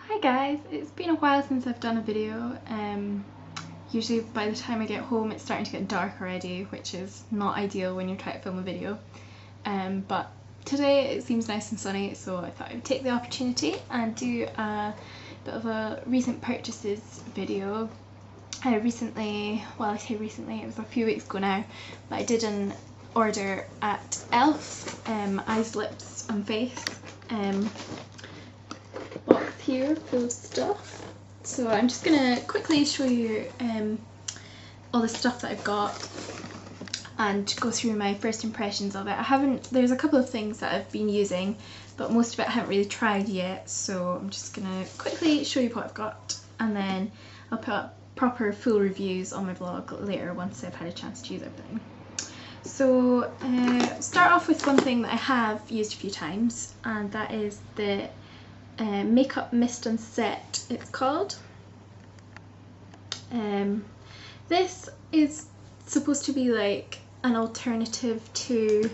Hi guys, it's been a while since I've done a video. Usually by the time I get home it's starting to get dark already, which is not ideal when you're trying to film a video. But today it seems nice and sunny, so I thought I would take the opportunity and do a bit of a recent purchases video. I recently, well I say recently, it was a few weeks ago now, but I did an order at e.l.f. Eyes, Lips and Face. Box here full of stuff. So I'm just gonna quickly show you all the stuff that I've got and go through my first impressions of it. There's a couple of things that I've been using, but most of it I haven't really tried yet, so I'm just gonna quickly show you what I've got, and then I'll put up proper full reviews on my vlog later once I've had a chance to use everything. So start off with one thing that I have used a few times, and that is the Makeup Mist and Set, it's called. This is supposed to be like an alternative to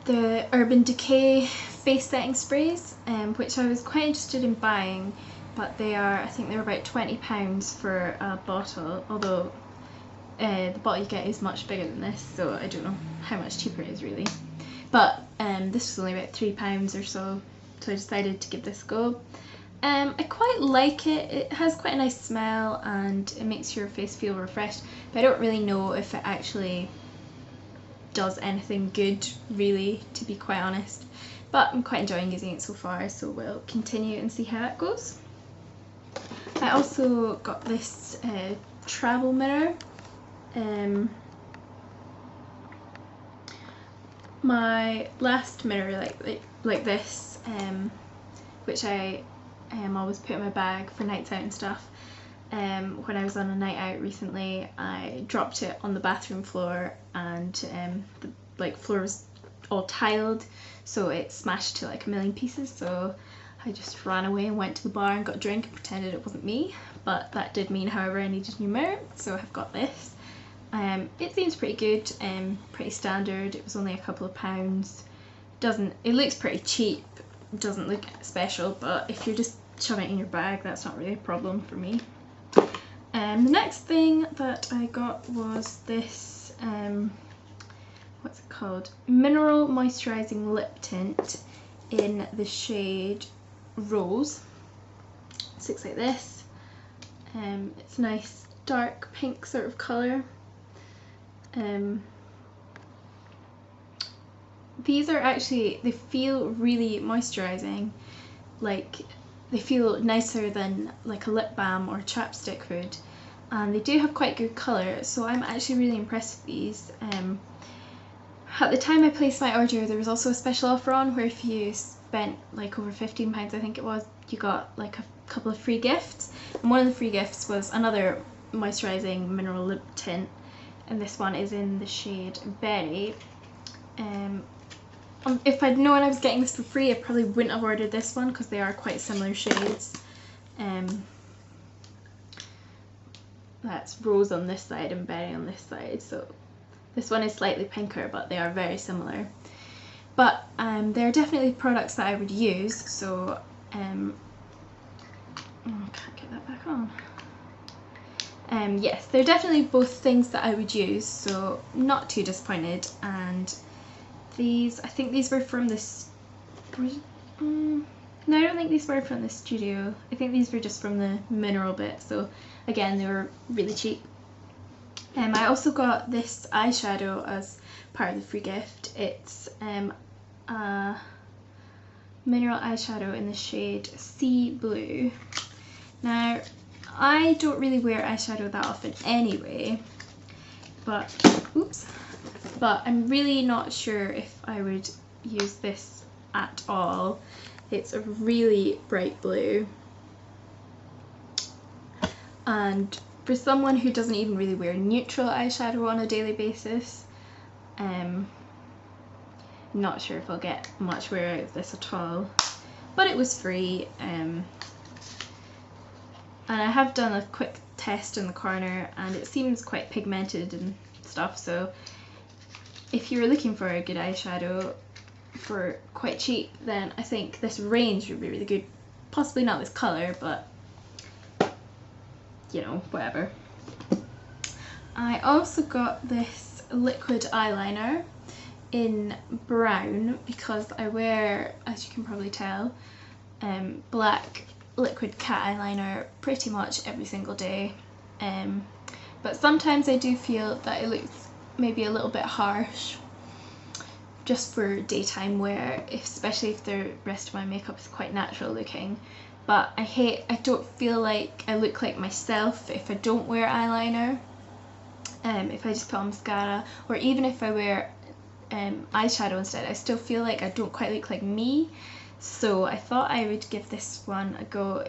the Urban Decay face setting sprays, which I was quite interested in buying, but I think they're about £20 for a bottle, although the bottle you get is much bigger than this, so I don't know how much cheaper it is really. But this was only about £3 or so. So I decided to give this a go. I quite like it. It has quite a nice smell and it makes your face feel refreshed, but I don't really know if it actually does anything good really, to be quite honest. But I'm quite enjoying using it so far, so we'll continue and see how that goes. I also got this travel mirror. My last mirror like this, which I always put in my bag for nights out and stuff. When I was on a night out recently, I dropped it on the bathroom floor, and the floor was all tiled, so it smashed to like a million pieces. So I just ran away and went to the bar and got a drink and pretended it wasn't me. But that did mean, however, I needed a new mirror, so I've got this. It seems pretty good, pretty standard. It was only a couple of pounds. It looks pretty cheap. Doesn't look special, but if you're just shoving it in your bag, that's not really a problem for me. The next thing that I got was this, what's it called? Mineral Moisturising Lip Tint in the shade Rose. It looks like this. It's a nice dark pink sort of colour. These are actually, they feel really moisturising, like they feel nicer than like a lip balm or chapstick would, and they do have quite good colour, so I'm actually really impressed with these. At the time I placed my order, there was also a special offer on where if you spent like over £15 I think it was, you got like a couple of free gifts, and one of the free gifts was another moisturising mineral lip tint, and this one is in the shade Berry. If I'd known I was getting this for free, I probably wouldn't have ordered this one because they are quite similar shades. That's Rose on this side and Berry on this side, so this one is slightly pinker, but they are very similar. But they're definitely products that I would use, so oh, I can't get that back on. Yes, they're definitely both things that I would use, so not too disappointed. And these, I think these were from this, no, I don't think these were from the studio. I think these were just from the mineral bit, so again they were really cheap. I also got this eyeshadow as part of the free gift. It's a mineral eyeshadow in the shade Sea Blue. Now, I don't really wear eyeshadow that often anyway, but I'm really not sure if I would use this at all. It's a really bright blue, and for someone who doesn't even really wear neutral eyeshadow on a daily basis, I'm not sure if I'll get much wear out of this at all. But it was free, and I have done a quick test in the corner and it seems quite pigmented and stuff, so if you're looking for a good eyeshadow for quite cheap, then I think this range would be really good possibly not this colour, but you know, whatever. I also got this liquid eyeliner in brown because I wear, as you can probably tell, black liquid cat eyeliner pretty much every single day, but sometimes I do feel that it looks maybe a little bit harsh just for daytime wear, especially if the rest of my makeup is quite natural looking. But I don't feel like I look like myself if I don't wear eyeliner. If I just put on mascara, or even if I wear eyeshadow instead, I still feel like I don't quite look like me. So I thought I would give this one a go.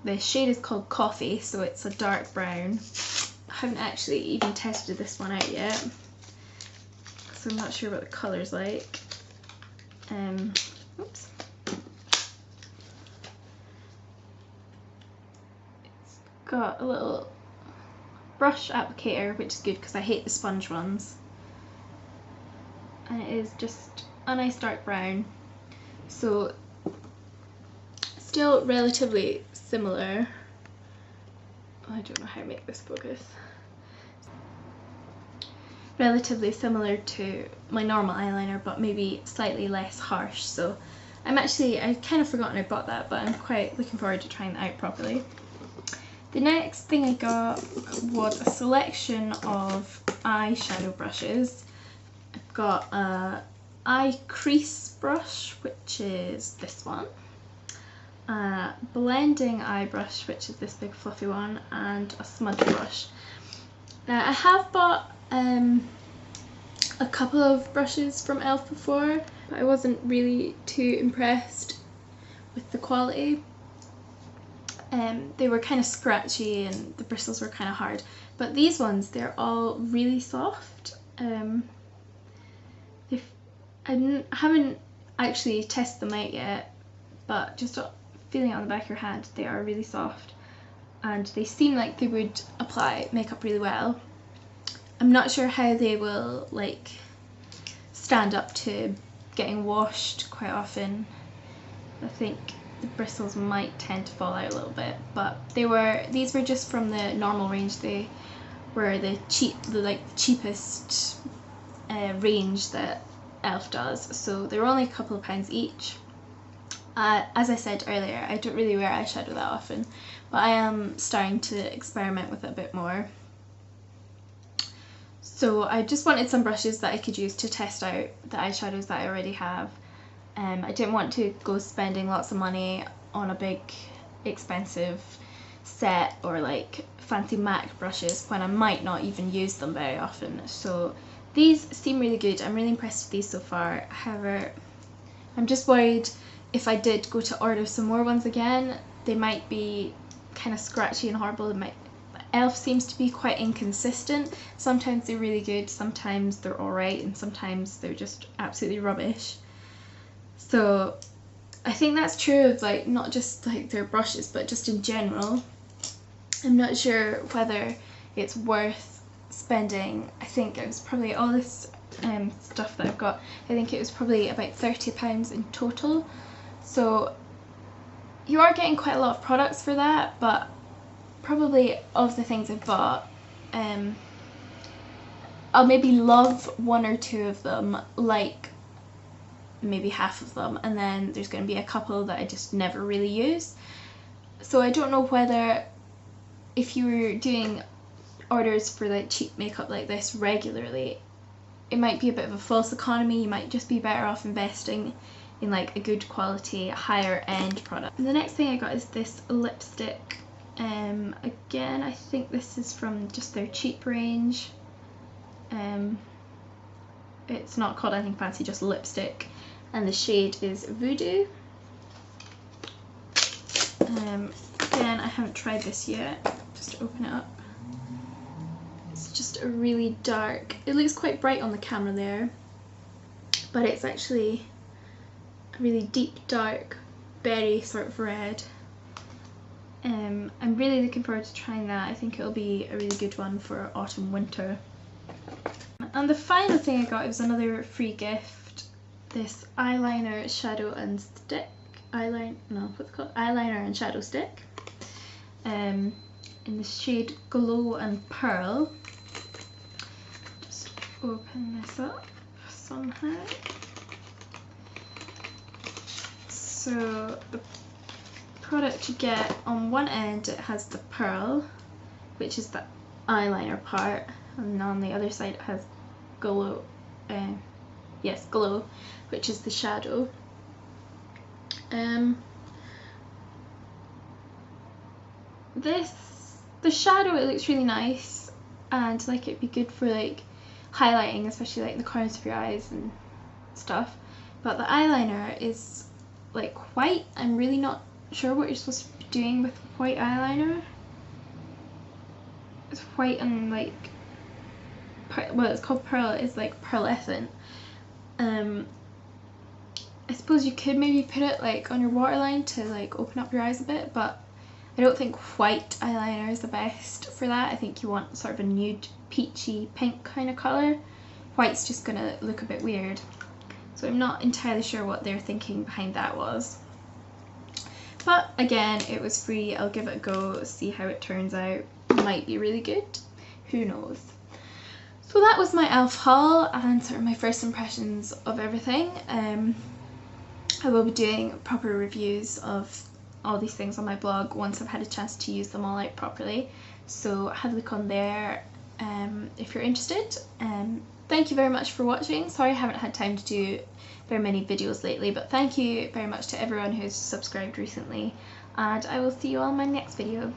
The shade is called Coffee, so it's a dark brown. I haven't actually even tested this one out yet, so I'm not sure what the colour's like. Oops. It's got a little brush applicator, which is good because I hate the sponge ones. And it is just a nice dark brown. So still relatively similar. I don't know how to make this focus. Relatively similar to my normal eyeliner, but maybe slightly less harsh. So I'd kind of forgotten I bought that, but I'm quite looking forward to trying that out properly. The next thing I got was a selection of eyeshadow brushes. I've got a eye crease brush, which is this one, a blending eye brush, which is this big fluffy one, and a smudge brush. Now I have bought a couple of brushes from e.l.f. before, but I wasn't really too impressed with the quality. They were kind of scratchy and the bristles were kind of hard, but these ones, they're all really soft. I haven't actually tested them out yet, but just feeling it on the back of your hand, they are really soft and they seem like they would apply makeup really well. I'm not sure how they will like stand up to getting washed quite often. I think the bristles might tend to fall out a little bit, but these were just from the normal range. They were the cheapest range that e.l.f. does, so they were only a couple of pounds each. As I said earlier, I don't really wear eyeshadow that often, but I am starting to experiment with it a bit more. So I just wanted some brushes that I could use to test out the eyeshadows that I already have. I didn't want to go spending lots of money on a big expensive set or like fancy MAC brushes when I might not even use them very often. So these seem really good. I'm really impressed with these so far. However, I'm just worried if I did go to order some more ones again, they might be kind of scratchy and horrible. e.l.f. seems to be quite inconsistent. Sometimes they're really good, sometimes they're alright, and sometimes they're just absolutely rubbish. So I think that's true of like not just like their brushes, but just in general. I'm not sure whether it's worth spending. I think it was probably all this stuff that I've got, I think it was probably about £30 in total. So you are getting quite a lot of products for that, but probably of the things I've bought, I'll maybe love one or two of them, like maybe half of them, and then there's going to be a couple that I just never really use. So I don't know whether if you were doing orders for like cheap makeup like this regularly, it might be a bit of a false economy. You might just be better off investing in like a good quality, higher end product. And the next thing I got is this lipstick. Again, I think this is from just their cheap range. It's not called anything fancy, just lipstick, and the shade is Voodoo. Again, I haven't tried this yet. Just open it up. It's just a really dark, it looks quite bright on the camera there, but it's actually a really deep dark berry sort of red. I'm really looking forward to trying that. I think it'll be a really good one for autumn winter. And the final thing I got was another free gift, this eyeliner, shadow and stick. eyeliner, no, what's it called? Eyeliner and shadow stick. In the shade Glow and Pearl. Just open this up somehow. So the product you get, on one end it has the pearl, which is the eyeliner part, and on the other side it has Glow, Glow, which is the shadow. The shadow, it looks really nice, and like it'd be good for like highlighting, especially like the corners of your eyes and stuff. But the eyeliner is like white. I'm really not sure what you're supposed to be doing with white eyeliner. It's white and like, well, it's called pearl. It's like pearlescent. I suppose you could maybe put it like on your waterline to like open up your eyes a bit, but I don't think white eyeliner is the best for that. I think you want sort of a nude peachy pink kind of colour. White's just gonna look a bit weird. So I'm not entirely sure what their thinking behind that was. But again, it was free. I'll give it a go, see how it turns out. Might be really good. Who knows? So that was my e.l.f. haul and sort of my first impressions of everything. I will be doing proper reviews of all these things on my blog once I've had a chance to use them all out properly. So have a look on there if you're interested. Thank you very much for watching. Sorry I haven't had time to do very many videos lately, but thank you very much to everyone who's subscribed recently, and I will see you all in my next video.